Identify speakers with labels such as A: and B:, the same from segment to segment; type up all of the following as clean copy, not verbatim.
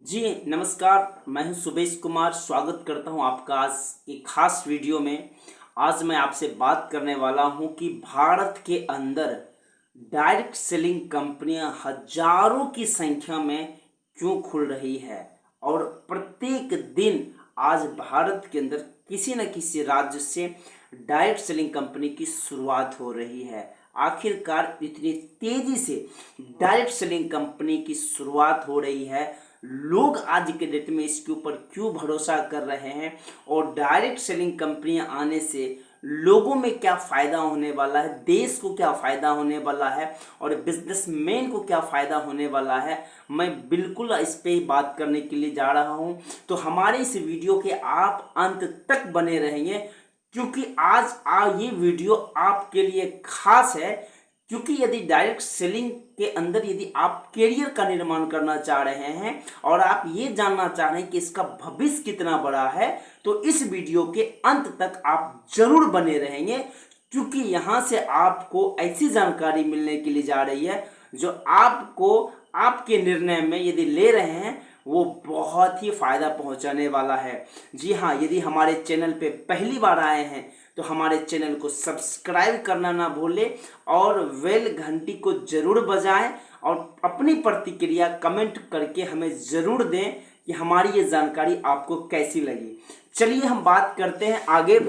A: जी नमस्कार। मैं हूं सुबेश कुमार। स्वागत करता हूं आपका आज एक खास वीडियो में। आज मैं आपसे बात करने वाला हूं कि भारत के अंदर डायरेक्ट सेलिंग कंपनियां हजारों की संख्या में क्यों खुल रही है और प्रत्येक दिन आज भारत के अंदर किसी न किसी राज्य से डायरेक्ट सेलिंग कंपनी की शुरुआत हो रही है। आखिरकार इतनी तेजी से डायरेक्ट सेलिंग कंपनी की शुरुआत हो रही है, लोग आज के डेट में इसके ऊपर क्यों भरोसा कर रहे हैं और डायरेक्ट सेलिंग कंपनियां आने से लोगों में क्या फ़ायदा होने वाला है, देश को क्या फ़ायदा होने वाला है और बिजनेसमैन को क्या फ़ायदा होने वाला है, मैं बिल्कुल इस पे ही बात करने के लिए जा रहा हूं। तो हमारे इस वीडियो के आप अंत तक बने रहेंगे क्योंकि आज ये वीडियो आपके लिए खास है। क्योंकि यदि डायरेक्ट सेलिंग के अंदर यदि आप करियर का निर्माण करना चाह रहे हैं और आप ये जानना चाह रहे हैं कि इसका भविष्य कितना बड़ा है, तो इस वीडियो के अंत तक आप जरूर बने रहेंगे क्योंकि यहाँ से आपको ऐसी जानकारी मिलने के लिए जा रही है जो आपको आपके निर्णय में यदि ले रहे हैं वो बहुत ही फायदा पहुंचाने वाला है। जी हाँ, यदि हमारे चैनल पे पहली बार आए हैं तो हमारे चैनल को सब्सक्राइब करना ना भूलें और बेल घंटी को जरूर बजाएं और अपनी प्रतिक्रिया कमेंट करके हमें ज़रूर दें कि हमारी ये जानकारी आपको कैसी लगी। चलिए हम बात करते हैं आगे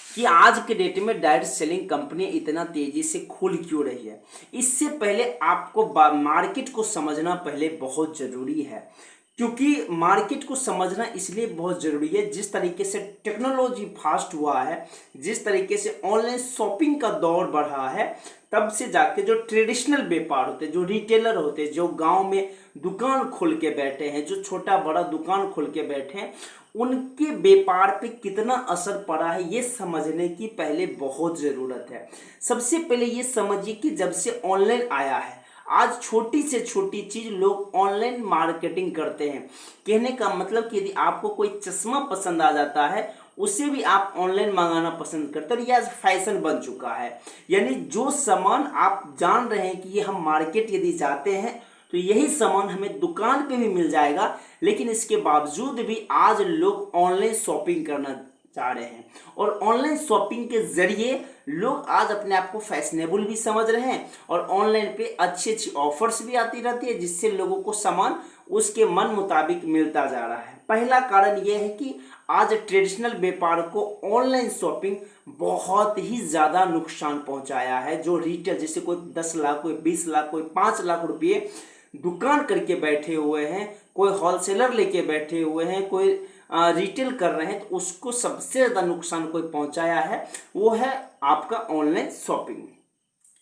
A: कि आज के डेट में डायरेक्ट सेलिंग कंपनी इतना तेजी से खुल क्यों रही है। इससे पहले आपको मार्केट को समझना पहले बहुत ज़रूरी है, क्योंकि मार्केट को समझना इसलिए बहुत ज़रूरी है जिस तरीके से टेक्नोलॉजी फास्ट हुआ है, जिस तरीके से ऑनलाइन शॉपिंग का दौर बढ़ा है, तब से जाके जो ट्रेडिशनल व्यापार होते हैं, जो रिटेलर होते हैं, जो गांव में दुकान खोल के बैठे हैं, जो छोटा बड़ा दुकान खोल के बैठे हैं, उनके व्यापार पे कितना असर पड़ा है ये समझने की पहले बहुत ज़रूरत है। सबसे पहले ये समझिए कि जब से ऑनलाइन आया है, आज छोटी से छोटी चीज़ लोग ऑनलाइन मार्केटिंग करते हैं। कहने का मतलब कि यदि आपको कोई चश्मा पसंद आ जाता है उसे भी आप ऑनलाइन मंगाना पसंद करते हैं। यह फैशन बन चुका है। यानी जो सामान आप जान रहे हैं कि ये हम मार्केट यदि जाते हैं तो यही सामान हमें दुकान पे भी मिल जाएगा, लेकिन इसके बावजूद भी आज लोग ऑनलाइन शॉपिंग करना चाह रहे हैं और ऑनलाइन शॉपिंग के जरिए लोग आज अपने आप को फैशनेबल भी समझ रहे हैं और ऑनलाइन पे अच्छी अच्छी ऑफर्स भी आती रहती है जिससे लोगों को सामान उसके मन मुताबिक मिलता जा रहा है। पहला कारण यह है कि आज ट्रेडिशनल व्यापार को ऑनलाइन शॉपिंग बहुत ही ज़्यादा नुकसान पहुंचाया है। जो रिटेल जैसे कोई 10 लाख, कोई 20 लाख, कोई 5 लाख रुपये दुकान करके बैठे हुए हैं, कोई होलसेलर लेके बैठे हुए हैं, कोई रिटेल कर रहे हैं, तो उसको सबसे ज़्यादा नुकसान कोई पहुंचाया है वो है आपका ऑनलाइन शॉपिंग।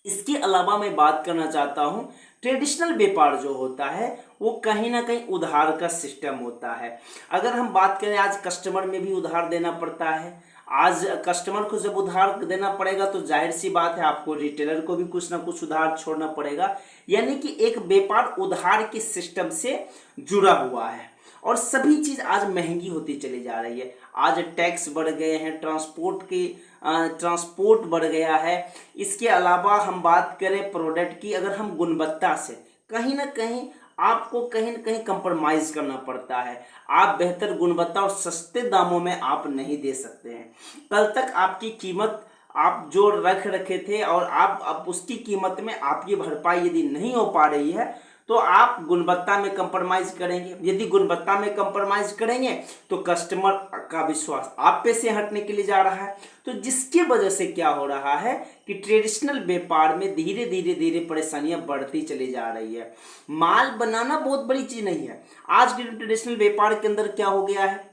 A: इसके अलावा मैं बात करना चाहता हूँ, ट्रेडिशनल व्यापार जो होता है वो कहीं ना कहीं उधार का सिस्टम होता है। अगर हम बात करें आज कस्टमर में भी उधार देना पड़ता है। आज कस्टमर को जब उधार देना पड़ेगा तो जाहिर सी बात है आपको रिटेलर को भी कुछ ना कुछ उधार छोड़ना पड़ेगा। यानी कि एक व्यापार उधार के सिस्टम से जुड़ा हुआ है और सभी चीज़ आज महंगी होती चली जा रही है। आज टैक्स बढ़ गए हैं, ट्रांसपोर्ट बढ़ गया है। इसके अलावा हम बात करें प्रोडक्ट की, अगर हम गुणवत्ता से कहीं ना कहीं आपको कहीं ना कहीं कंप्रोमाइज़ करना पड़ता है। आप बेहतर गुणवत्ता और सस्ते दामों में आप नहीं दे सकते हैं। कल तक आपकी कीमत आप जो रख रखे थे और आप उसकी कीमत में आपकी भरपाई यदि नहीं हो पा रही है तो आप गुणवत्ता में कंप्रोमाइज़ करेंगे। यदि गुणवत्ता में कंप्रोमाइज़ करेंगे तो कस्टमर का विश्वास आप पे से हटने के लिए जा रहा है। तो जिसकी वजह से क्या हो रहा है कि ट्रेडिशनल व्यापार में धीरे धीरे परेशानियां बढ़ती चली जा रही है। माल बनाना बहुत बड़ी चीज़ नहीं है। आज के ट्रेडिशनल व्यापार के अंदर क्या हो गया है,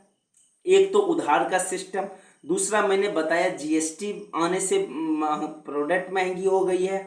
A: एक तो उधार का सिस्टम, दूसरा मैंने बताया जीएसटी आने से प्रोडक्ट महंगी हो गई है,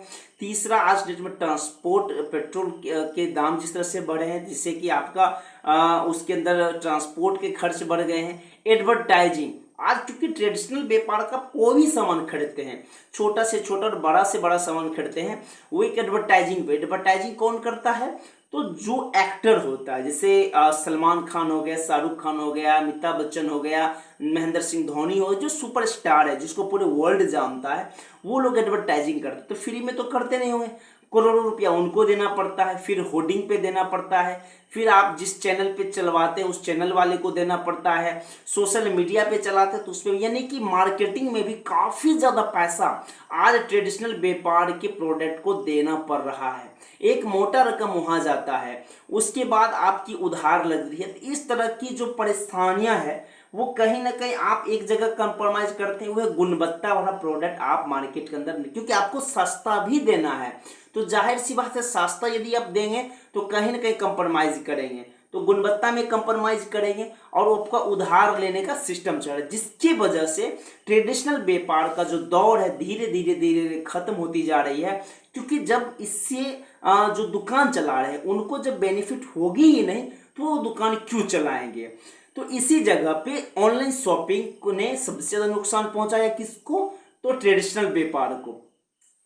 A: तीसरा आज डेट में ट्रांसपोर्ट पेट्रोल के दाम जिस तरह से बढ़े हैं जिससे कि आपका उसके अंदर ट्रांसपोर्ट के खर्च बढ़ गए हैं। एडवर्टाइजिंग, आज चूंकि ट्रेडिशनल व्यापार का कोई भी सामान खरीदते हैं, छोटा से छोटा और बड़ा से बड़ा सामान खरीदते हैं, वो एक एडवर्टाइजिंग कौन करता है, तो जो एक्टर होता है जैसे सलमान खान हो गया, शाहरुख खान हो गया, अमिताभ बच्चन हो गया, महेंद्र सिंह धोनी हो, जो सुपरस्टार है जिसको पूरे वर्ल्ड जानता है, वो लोग एडवर्टाइजिंग करते तो फ्री में तो करते नहीं होंगे। करोड़ों रुपया उनको देना पड़ता है, फिर होर्डिंग पे देना पड़ता है, फिर आप जिस चैनल पे चलवाते हैं उस चैनल वाले को देना पड़ता है, सोशल मीडिया पे चलाते हैं तो उस पर, यानी कि मार्केटिंग में भी काफ़ी ज़्यादा पैसा आज ट्रेडिशनल व्यापार के प्रोडक्ट को देना पड़ रहा है। एक मोटा रकम वहाँ जाता है, उसके बाद आपकी उधार लग रही है। तो इस तरह की जो परेशानियाँ हैं वो कहीं ना कहीं आप एक जगह कंप्रोमाइज करते हुए गुणवत्ता वाला प्रोडक्ट आप मार्केट के अंदर, क्योंकि आपको सस्ता भी देना है तो जाहिर सी बात है सस्ता यदि आप देंगे तो कहीं ना कहीं कंप्रोमाइज करेंगे, तो गुणवत्ता में कंप्रोमाइज करेंगे और आपका उधार लेने का सिस्टम चल रहा है, जिसकी वजह से ट्रेडिशनल व्यापार का जो दौर है धीरे धीरे धीरे खत्म होती जा रही है। क्योंकि जब इससे जो दुकान चला रहे हैं उनको जब बेनिफिट होगी ही नहीं तो वो दुकान क्यों चलाएंगे। तो इसी जगह पे ऑनलाइन शॉपिंग ने सबसे ज्यादा नुकसान पहुंचाया किसको, तो ट्रेडिशनल व्यापार को।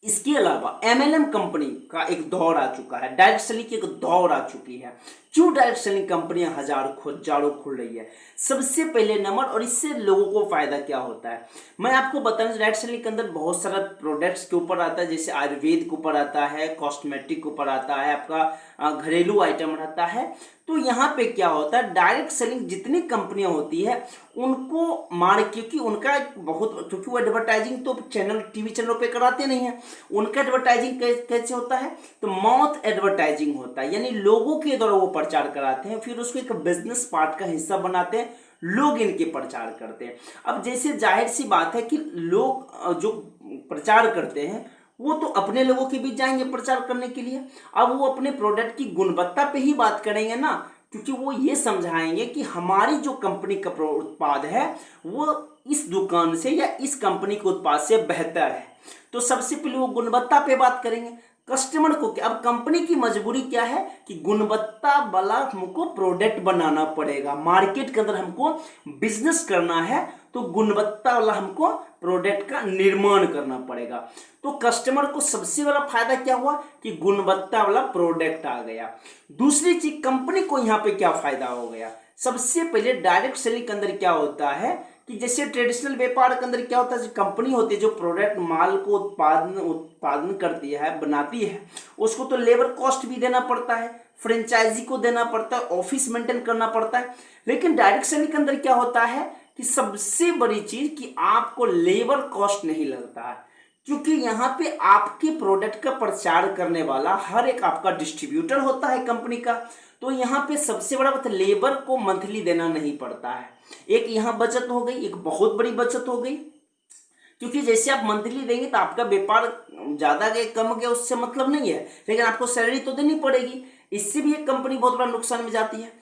A: इसके अलावा एमएलएम कंपनी का एक दौर आ चुका है, डायरेक्ट सेलिंग की एक दौर आ चुकी है। क्यों डायरेक्ट सेलिंग कंपनियां हजारों खुल रही है, सबसे पहले नंबर, और इससे लोगों को फायदा क्या होता है मैं आपको बताना। डायरेक्ट सेलिंग के अंदर बहुत सारा प्रोडक्ट्स के ऊपर आता है, जैसे आयुर्वेद के ऊपर आता है, कॉस्मेटिक के ऊपर आता है, आपका घरेलू आइटम रहता है। तो यहाँ पे क्या होता है, डायरेक्ट सेलिंग जितनी कंपनियां होती है उनको क्योंकि उनका बहुत, क्योंकि वो एडवर्टाइजिंग तो चैनल टीवी चैनलों पे कराते नहीं है, उनका एडवर्टाइजिंग कैसे होता है, तो माउथ एडवर्टाइजिंग होता है, यानी लोगों के द्वारा वो प्रचार कराते हैं, फिर उसको एक बिजनेस पार्ट का हिस्सा बनाते हैं, लोग इनके प्रचार करते हैं। अब जैसे जाहिर सी बात है कि लोग जो प्रचार करते हैं वो तो अपने लोगों के बीच जाएंगे प्रचार करने के लिए, अब वो अपने प्रोडक्ट की गुणवत्ता पे ही बात करेंगे ना, क्योंकि वो ये समझाएंगे कि हमारी जो कंपनी का उत्पाद है वो इस दुकान से या इस कंपनी के उत्पाद से बेहतर है। तो सबसे पहले वो गुणवत्ता पे बात करेंगे। कस्टमर को क्या, अब कंपनी की मजबूरी क्या है कि गुणवत्ता वाला हमको प्रोडक्ट बनाना पड़ेगा, मार्केट के अंदर हमको बिजनेस करना है तो गुणवत्ता वाला हमको प्रोडक्ट का निर्माण करना पड़ेगा। तो कस्टमर को सबसे बड़ा फायदा क्या हुआ कि गुणवत्ता वाला प्रोडक्ट आ गया। दूसरी चीज कंपनी को यहाँ पे क्या फायदा हो गया, सबसे पहले डायरेक्ट सेलिंग के अंदर क्या होता है कि जैसे ट्रेडिशनल व्यापार के अंदर क्या होता है, जो कंपनी होती है जो प्रोडक्ट माल को उत्पादन करती है, बनाती है, उसको तो लेबर कॉस्ट भी देना पड़ता है, फ्रेंचाइजी को देना पड़ता है, ऑफिस मेंटेन करना पड़ता है। लेकिन डायरेक्ट सेलिंग के अंदर क्या होता है कि सबसे बड़ी चीज कि आपको लेबर कॉस्ट नहीं लगता है, क्योंकि यहाँ पे आपके प्रोडक्ट का प्रचार करने वाला हर एक आपका डिस्ट्रीब्यूटर होता है कंपनी का। तो यहाँ पे सबसे बड़ा बात लेबर को मंथली देना नहीं पड़ता है, एक यहाँ बचत हो गई, एक बहुत बड़ी बचत हो गई। क्योंकि जैसे आप मंथली देंगे तो आपका व्यापार ज्यादा गया कम गया उससे मतलब नहीं है, लेकिन आपको सैलरी तो देनी पड़ेगी, इससे भी एक कंपनी बहुत बड़ा नुकसान में जाती है।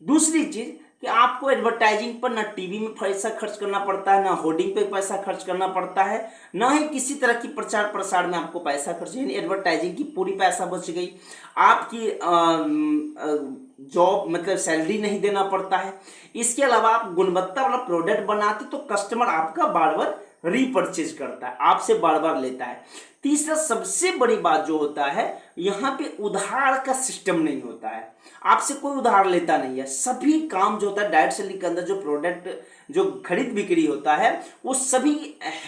A: दूसरी चीज कि आपको एडवर्टाइजिंग पर ना टीवी में पैसा खर्च करना पड़ता है, ना होर्डिंग पे पैसा खर्च करना पड़ता है, ना ही किसी तरह की प्रचार प्रसार में आपको पैसा खर्च, यानी एडवर्टाइजिंग की पूरी पैसा बच गई। आपकी जॉब मतलब सैलरी नहीं देना पड़ता है। इसके अलावा आप गुणवत्ता वाला प्रोडक्ट बनाते तो कस्टमर आपका बार बार रीपरचेज करता है, आपसे बार बार लेता है। तीसरा सबसे बड़ी बात जो होता है यहाँ पे उधार का सिस्टम नहीं होता है, आपसे कोई उधार लेता नहीं है। सभी काम जो होता है डायरेक्ट सेलिंग के अंदर जो प्रोडक्ट जो खरीद बिक्री होता है वो सभी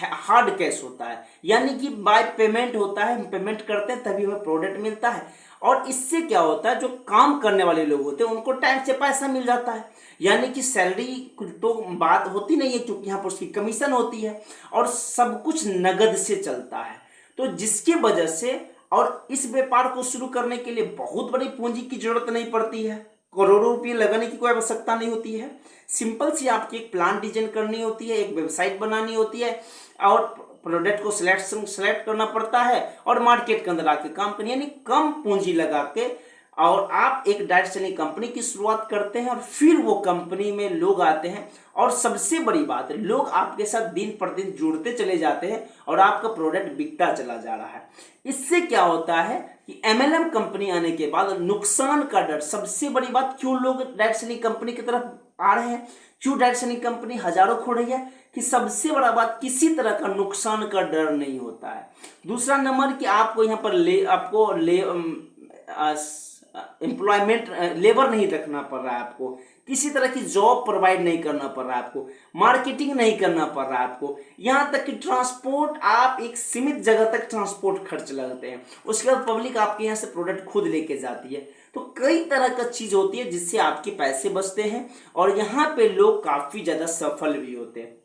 A: हार्ड कैश होता है, यानी कि बाय पेमेंट होता है, हम पेमेंट करते हैं तभी हमें प्रोडक्ट मिलता है। और इससे क्या होता है जो काम करने वाले लोग होते हैं उनको टाइम से पैसा मिल जाता है, यानी कि सैलरी तो बात होती नहीं है क्योंकि यहाँ पर उसकी कमीशन होती है और सब कुछ नगद से चलता है। तो जिसकी वजह से और इस व्यापार को शुरू करने के लिए बहुत बड़ी पूंजी की जरूरत नहीं पड़ती है, करोड़ों रुपये लगाने की कोई आवश्यकता नहीं होती है। सिंपल सी आपकी एक प्लान डिजाइन करनी होती है, एक वेबसाइट बनानी होती है और प्रोडक्ट को सेलेक्ट करना पड़ता है और मार्केट के अंदर आके काम करनी, यानी कम पूंजी लगा के और आप एक डायरेक्ट सेलिंग कंपनी की शुरुआत करते हैं और फिर वो कंपनी में लोग आते हैं और सबसे बड़ी बात है लोग आपके साथ दिन प्रतिदिन जुड़ते चले जाते हैं और आपका प्रोडक्ट बिकता चला जा रहा है। इससे क्या होता है कि एमएलएम कंपनी आने के बाद नुकसान का डर, सबसे बड़ी बात क्यों लोग डायरेक्ट सेलिंग कंपनी की तरफ आ रहे हैं, क्यों डायरेक्ट सेलिंग कंपनी हजारों खो रही है कि सबसे बड़ा बात किसी तरह का नुकसान का डर नहीं होता है। दूसरा नंबर कि आपको यहाँ पर एम्प्लॉयमेंट लेबर नहीं रखना पड़ रहा है, आपको किसी तरह की जॉब प्रोवाइड नहीं करना पड़ रहा है, आपको मार्केटिंग नहीं करना पड़ रहा है, आपको यहाँ तक कि ट्रांसपोर्ट आप एक सीमित जगह तक ट्रांसपोर्ट खर्च लगते हैं, उसके बाद पब्लिक आपके यहाँ से प्रोडक्ट खुद लेके जाती है। तो कई तरह का चीज होती है जिससे आपके पैसे बचते हैं और यहाँ पे लोग काफी ज्यादा सफल भी होते हैं।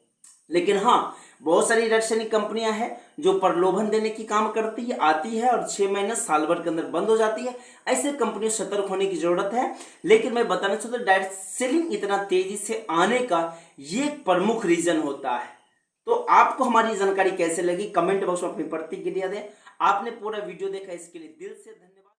A: लेकिन हाँ, बहुत सारी रेड कंपनियां हैं जो प्रलोभन देने की काम करती है, आती है और 6 महीने साल भर के अंदर बंद हो जाती है। ऐसे कंपनियों से सतर्क होने की जरूरत है। लेकिन मैं बताना चाहता हूँ डायरेक्ट सेलिंग इतना तेजी से आने का ये एक प्रमुख रीजन होता है। तो आपको हमारी जानकारी कैसे लगी, कमेंट बॉक्स में अपनी प्रतिक्रिया दें। आपने पूरा वीडियो देखा इसके लिए दिल से धन्यवाद।